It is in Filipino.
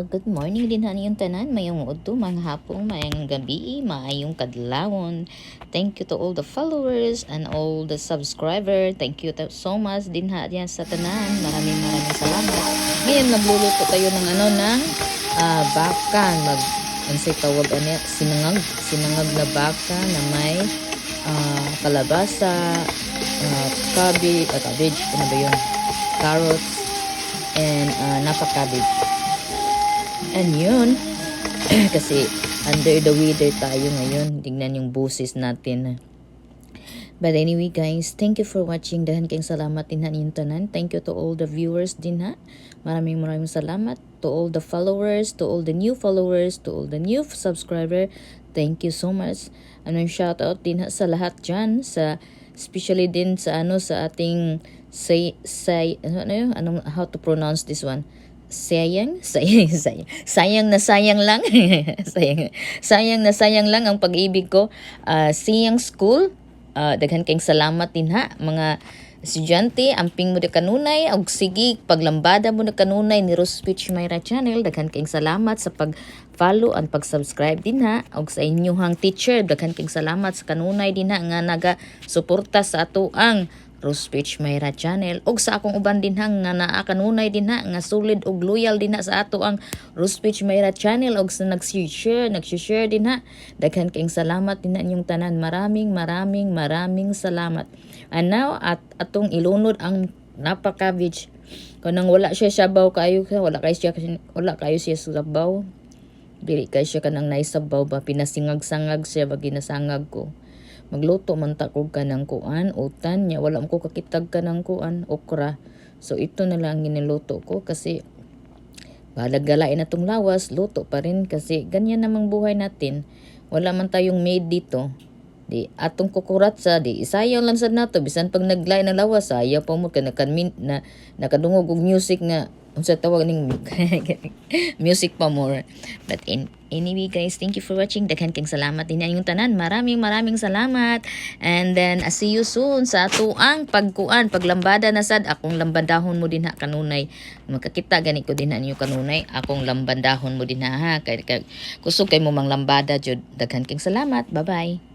Good morning din hani yung tanan, mayong udto, mga hapon, mayong gabi, maayong kadlawon. Thank you to all the followers and all the subscriber. Thank you so much din ha diyan sa tanan. Maraming salamat. Ngayon nagluluto tayo ng baka, ansay tawag niya, sinangag na baka na may kalabasa, cabbage, ano ba yun? Carrots, and napa-cabbage. And yun, kasi under the weather tayo ngayon. Tingnan yung busis natin. But anyway guys, thank you for watching. Dahan kayong salamat din ha yung tanan. Thank you to all the viewers din ha. Maraming salamat. To all the followers, to all the new followers, to all the new subscriber. Thank you so much. Shout out din ha sa lahat dyan. Especially din sa sa ating how to pronounce this one? Sayang na sayang lang. sayang lang ang pag-ibig ko. Siyang School, daghan kayong salamat din ha mga estudyante, amping mo de kanunay og sige paglambada mo de kanunay ni Rose Speech Mayra Channel. Daghan kayong salamat sa pag-follow and pag-subscribe din ha, og sa inyong teacher daghan kayong salamat sa kanunay din ha nga naga-suporta sa ato ang Rose Speech Mayra Channel, og sa akong uban din hang nga naa kanunay din ha nga solid og loyal din ha sa ato ang Rose Speech Mayra Channel, og sa nag-share din ha. Daghan kayong salamat din ha inyong tanan. Maraming salamat. And now atong ilunod ang napa-cabbage. Kanang wala siya sabaw kayo, wala kayo siya sabaw. Dili kay siya kanang naisabaw ba, pinasingag-sangag siya ba ginasangag ko. Magluto man ta kog kanang kuan, utan nya wala ko kakitag kanang kuan, okra. So ito na lang giniluto ko kasi balag galain atong lawas, luto pa rin kasi ganyan namang buhay natin. Wala man tayong maid dito. Di atong kukurat sa di isayaw lang sad nato bisan pag naglay ng lawas sayaw pa mo na nakadungog og music nga unsa tawag ning music pa more. But anyway guys, thank you for watching. Daghan kayong salamat din yung tanan. Maraming salamat. And then see you soon sa ato ang paglambada na sad. Akong lambandahon mo din ha kanunay. Makakita gani ko din ha niyo kanunay. Akong lambandahon mo din ha. Kusog kay mo mang lambada jud. Daghan kayong salamat. Bye bye.